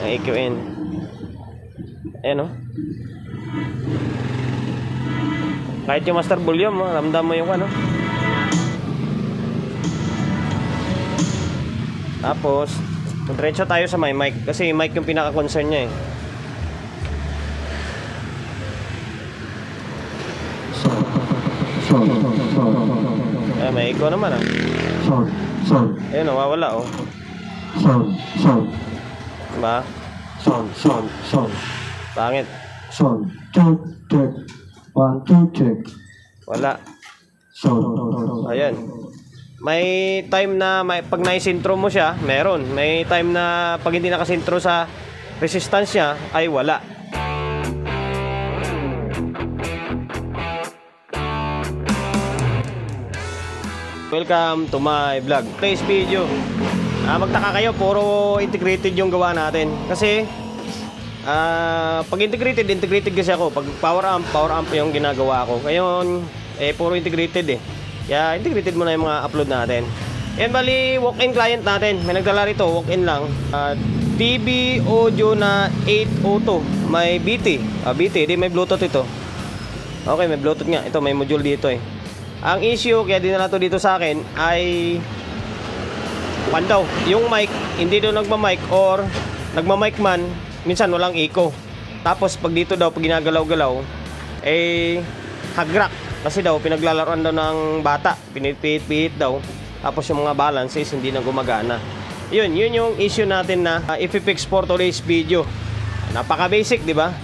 EQN. Ayan o. Kahit yung master volume, ramdam mo yung ano. Tapos diretso tayo sa may mic, kasi mic yung pinaka-concern niya eh. Eh, may echo naman ah. Ayun, nawawala oh. Diba? Pangit. Check. 1, 2, check. Wala. Ayan. May time na pag naisintro mo siya, meron. May time na pag hindi nakasintro sa resistance niya, ay wala. Welcome to my vlog. Today's video. Magtaka kayo, puro integrated yung gawa natin. Kasi pag integrated kasi ako. Pag power amp yung ginagawa ko. Ngayon, puro integrated eh. Kaya integrated mo na yung mga upload natin. Yan, bali, walk-in client natin. May nagdala rito, walk-in lang. TV audio na 802. May BT. BT, di may Bluetooth ito. Okay, may Bluetooth nga. Ito, may module dito eh. Ang issue, kaya dinala to dito sa akin, ay daw, yung mic, hindi daw nagma-mic or nagma-mic man, minsan walang echo. Tapos pag dito daw, pag ginagalaw-galaw, hagrak. Kasi daw, pinaglalaroan daw ng bata. Pinipihit-pihit daw. Tapos yung mga balances, hindi na gumagana. Yun yung issue natin na i-fix for today's video. Napaka-basic, di ba?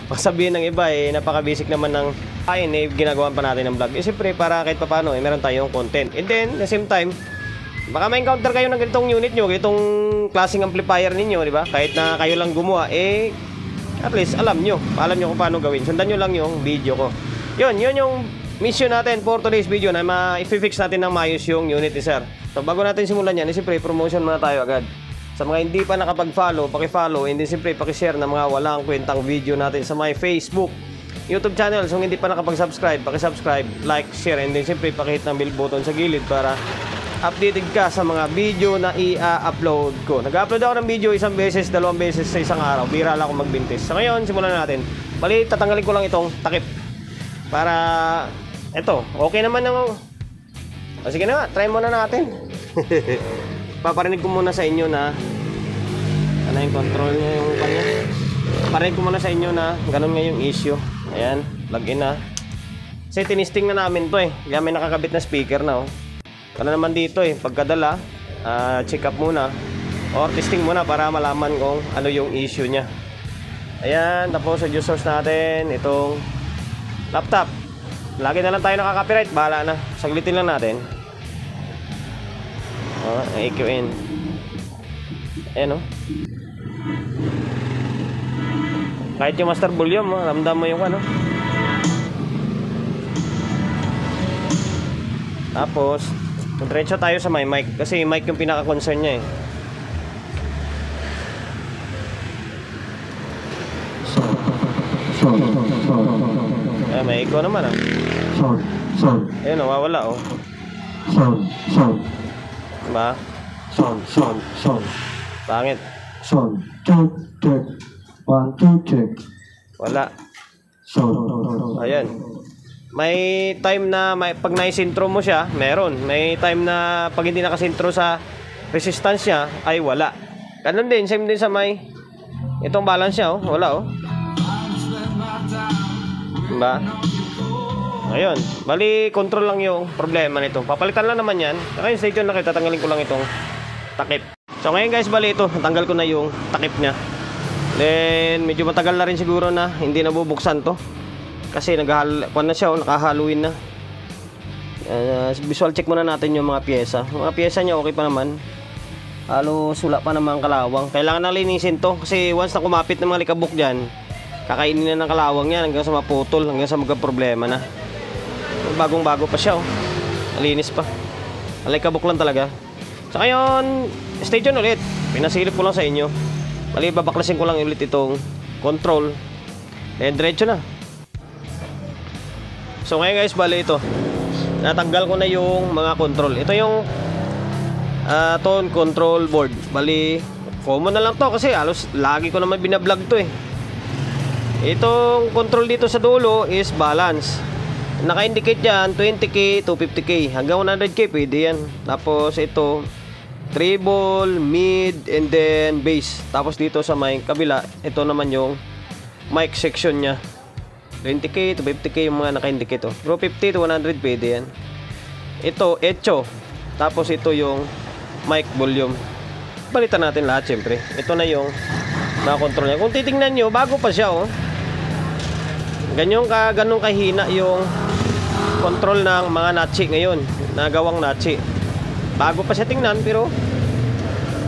Pasabihin ng iba, napaka-basic naman ng ginagawa pa natin ng vlog. Siyempre, para kahit paano, meron tayong content. And then, at the same time, baka ma-encounter kayo ng ganitong unit nyo, ganitong klaseng amplifier ninyo, di ba? Kahit na kayo lang gumawa, at least alam nyo kung paano gawin. Sundan nyo lang yung video ko. Yun yung mission natin for today's video, na ma-fix natin ng maayos yung unit ni sir. So bago natin simulan yan, siyempre promotion muna tayo agad. Sa mga hindi pa nakapag-follow, paki-follow, and then siyempre paki-share ng mga walang kwentang video natin sa my Facebook, YouTube channel. So hindi pa nakapag-subscribe, paki-subscribe, like, share, and then siyempre paki-hit ng bell button sa gilid para updated ka sa mga video na i-upload ko. Nag-upload ako ng video isang beses, dalawang beses sa isang araw. Bira lang ako magbintis. So ngayon, simulan natin. Bali, tatanggalin ko lang itong takip. Para, eto, okay naman ng... sige na nga, try muna natin. Paparinig ko muna sa inyo na ano yung control niya, yung kanya. Paparinig ko muna sa inyo na ganun nga yung issue. Ayan, plug in na. Kasi tinisting na namin to eh. Kaya may nakakabit na speaker na oh. Ano naman dito eh, pagkadala, check up muna or testing muna para malaman kung ano yung issue nya. Ayan, tapos audio source natin, itong laptop. Lagi na lang tayo nakaka-copyright, bahala na. Saglitin lang natin. EQN. Ayan kahit yung master volume, ramdam mo yung ano. Tapos diretso tayo sa may mic, kasi mic yung pinaka-concern niya eh. May echo naman ah. Ayun, nawawala oh. Diba? Pangit. Check. 1, 2, check. Wala. Ayan. May time na pag naisintro mo siya, meron. May time na pag hindi nakasintro sa resistance niya, ay wala. Ganun din, same din sa itong balance niya oh, wala oh. Diba? Ayun, bali control lang yung problema nito. Papalitan lang naman yan. Okay, stay tuned na kayo, tatanggalin ko lang itong takip. So ngayon guys, bali ito, natanggal ko na yung takip niya. Then medyo matagal na rin siguro na hindi nabubuksan to. Kasi nakahaluin na. Visual check muna natin yung mga pyesa. Mga pyesa niya okay pa naman. Halos wala pa naman kalawang. Kailangan na linisin to. Kasi once na kumapit ng mga likabok dyan, kakainin na ng kalawang yan hanggang sa maputol, hanggang sa magka-problema na. Bagong-bago pa siya oh. Malinis pa. Alikabok lang talaga. So ngayon, stay tuned ulit. Pinasilip ko lang sa inyo. Bali, babaklasin ko lang ulit itong control. Then diretso na. So ngayon guys, bali ito, natanggal ko na yung mga control. Ito yung tone control board. Bali, Common na lang to kasi halos lagi ko naman binablog to eh. Itong control dito sa dulo is balance. Naka-indicate yan 20k to 50k. Hanggang 100k pwede yan. Tapos ito treble, mid, and then bass. Tapos dito sa may kabila, ito naman yung mic section nya. 20k to 50k yung mga naka-indicate to. Pero 50 to 100 pwede yan. Ito echo. Tapos ito yung mic volume. Palitan natin lahat syempre. Ito na yung na-control niya. Kung titingnan nyo, bago pa siya oh. Ganun kahina yung control ng mga Nachi ngayon. Nagawang Nachi. Bago pa siya tingnan pero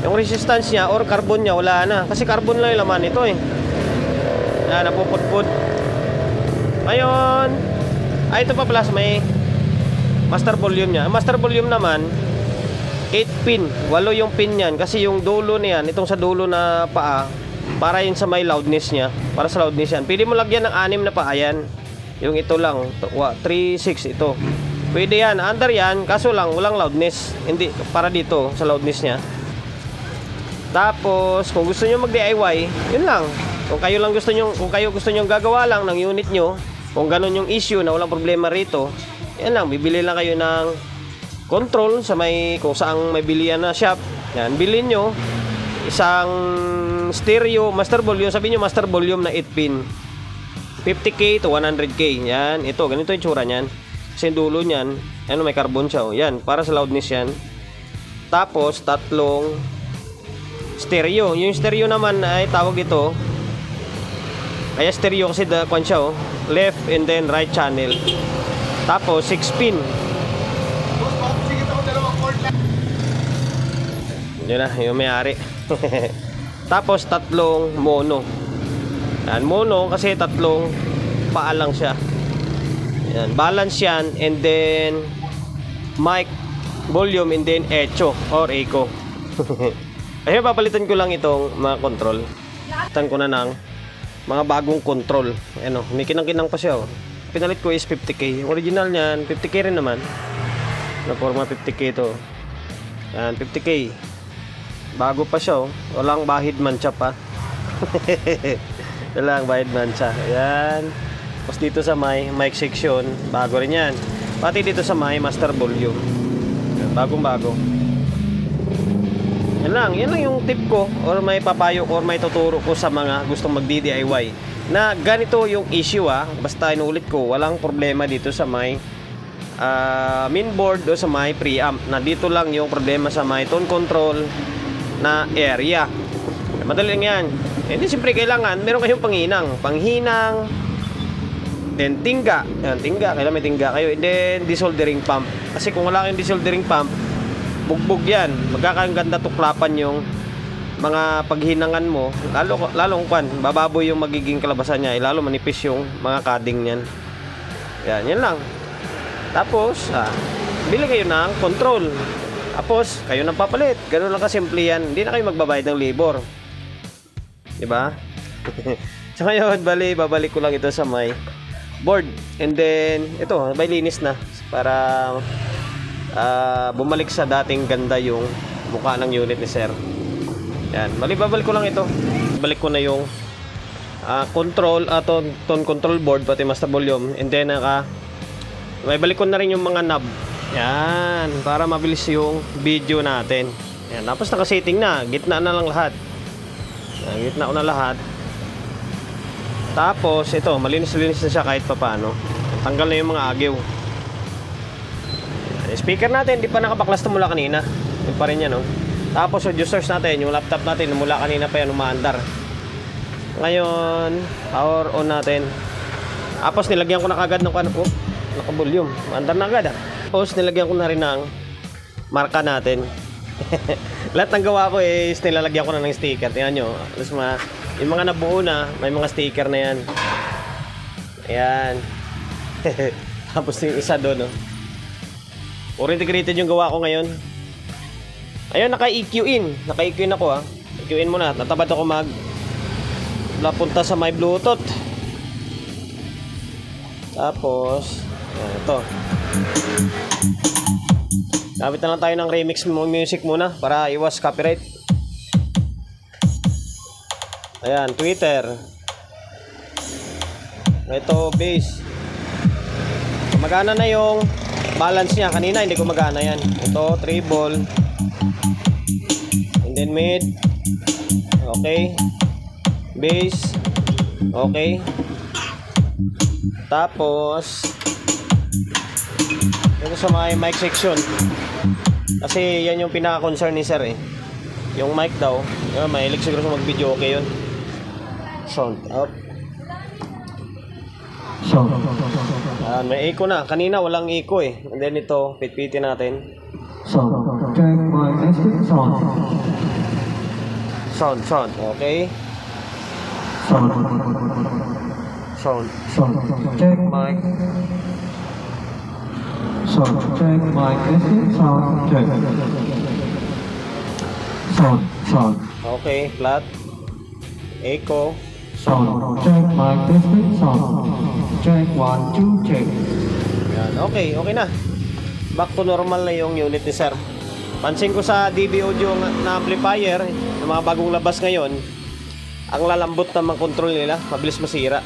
yung resistance niya or carbon niya wala na. Kasi carbon lang yung laman ito eh. Yan, napupudpud. Ngayon, ito pa pala may master volume niya. Master volume naman 8 pin, 8 yung pin niyan kasi yung dulo niyan, itong sa dulo na paa para yun sa may loudness niya, para sa loudness yan. Pwede mo lagyan ng 6 na paa yan. Yung ito lang, 3, 6 ito. Pwede yan, under yan, kaso lang walang loudness. Hindi para dito sa loudness niya. Tapos kung gusto niyo mag DIY, yun lang. Kung kayo gusto niyo gagawa lang ng unit niyo, kung ganun yung issue na walang problema rito, yan lang, bibili lang kayo ng control sa may kung saang may bilihan na shop. Yan, bilhin nyo isang stereo master volume, sabihin nyo master volume na 8 pin 50k to 100k. Yan, ito ganito yung tsura niyan. Kasi yung dulo niyan, ano, may carbon siya oh. Yan, para sa loudness yan. Tapos tatlong stereo. Yung stereo naman ay tawag ito, kaya stereo kasi kwan siya oh, left and then right channel. Tapos 6 pin. Yun na, yung may-ari. Tapos tatlong mono. Yan, mono kasi tatlong paa lang siya. Yan, balance yan. And then mic, volume, and then echo or echo. Ayun, papalitan ko lang itong mga control. Palitan ko na ng mga bagong control. Ano, may kinang-kinang pa siya oh. Pinalit ko is 50k. Yung original niyan, 50k rin naman. Na forma 50k to. Yan, 50k. Bago pa siya oh. Walang bahid mancha pa. Walang bahid mancha. Ayan. Tapos dito sa may mic section, bago rin yan. Pati dito sa may master volume. Bagong bago. Yan lang yung tip ko or may papayo or may tuturo ko sa mga gustong mag-DIY. Na ganito yung issue ah. Basta inulit ko, walang problema dito sa may mainboard o sa may preamp. Na dito lang yung problema sa may tone control na area. Madali lang yan. Hindi siyempre kailangan meron kayong panghinang, then tingga. Yan, tingga, kailangan may tingga kayo. And then desoldering pump. Kasi kung wala kayong desoldering pump, bugbog yan. Magkakaganda tuklapan yung mga paghinangan mo. Lalong kwan, bababoy yung magiging kalabasan niya. Lalo manipis yung mga cutting niyan. Yan lang. Tapos, bili kayo ng control. Tapos, kayo nang papalit. Ganun lang kasimple yan. Hindi na kayo magbabayad ng labor. Diba? So ngayon, babalik ko lang ito sa may board. And then, ito, may linis na. Para bumalik sa dating ganda yung mukha ng unit ni sir. Yan, babalik ko lang ito. Balik ko na yung control, tone control board, pati master volume. And then, may balik ko na rin yung mga knob. Yan, para mabilis yung video natin. Yan, tapos nakasetting na, gitna na lang lahat. Yan, gitna ko na lahat. Tapos ito, malinis-linis na siya kahit papaano. Tanggal na yung mga agyo. Yan, speaker natin, di pa nakabaklas na mula kanina. Yun pa rin yan, no? Tapos yung users natin, yung laptop natin, mula kanina pa yan umaandar. Ngayon, power on natin. Tapos nilagyan ko na kagad ng naka-volume. Umaandar na agad, Tapos nilagyan ko na rin ng marka natin. Lahat ng gawa ko is nilalagyan ko na ng sticker. Tingnan nyo. Tapos yung mga nabuo na, may mga sticker na yan. Ayan. Tapos yung isa doon, no? Puro integrated yung gawa ko ngayon. Ayun, naka-EQ in. Naka-EQ in ako, ha. EQ in muna. Tatabad ako napunta sa my Bluetooth. Tapos, ayan, ito. Gamit na lang tayo ng remix music muna para iwas copyright. Ayan, Twitter. Ito, base. Gumagana na yung balance niya. Kanina hindi gumagana yan. Ito, treble. And then mid. Okay. Base. Okay. Tapos ito sa may mic section. Kasi yan yung pinaka-concern ni sir eh. Yung mic daw. Yan, mahilig siguro sa mag-video. Okay yun. Sound up. Sound. May echo na. Kanina walang echo eh. And then ito, pitpitin natin. Sound. Check mic testing. Sound. Sound. Okay. Sound. Sound. Sound. Check mic. Sound. Check mic testing. Sound. Check. Sound. Okay, flat. Echo. Sound. Check mic testing. Sound. Check 1, 2, check. Yan. Okay na. Back to normal na yung unit ni sir. Pansin ko sa DB Audio na amplifier, yung mga bagong labas ngayon, ang lalambot na mag-control nila, mabilis masira.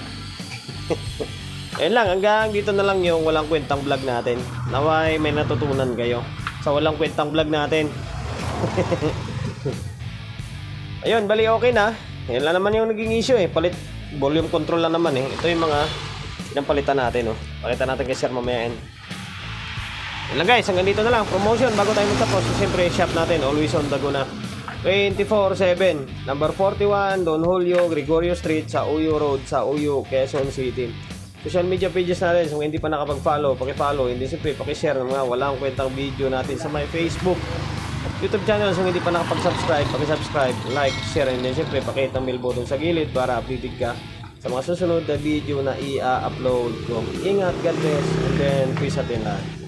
Yan lang, hanggang dito na lang yung walang kwentang vlog natin. Naway may natutunan kayo sa walang kwentang vlog natin. Ayun, bali okay na. Yan lang naman yung naging issue eh. Palit volume control lang naman eh. Ito yung mga palitan natin oh. Palitan natin kay sir mamaya. Yan lang guys, hanggang dito na lang. Promotion bago tayo magtapos. So, siyempre shop natin always on the go na 24/7. Number 41 Don Julio Gregorio Street sa Uyo Road sa Uyo, Quezon City. Social media pages natin, so hindi pa nakapag-follow, paki-follow, hindi siyempre paki-share ng mga walang kwentang video natin sa my Facebook, YouTube channel. So hindi pa nakapag-subscribe, paki-subscribe, like, share, and then siyempre paki-hit ang bell button sa gilid para updated ka sa mga susunod na video na i-upload ko. Ingat, God bless, and then peace at lahat.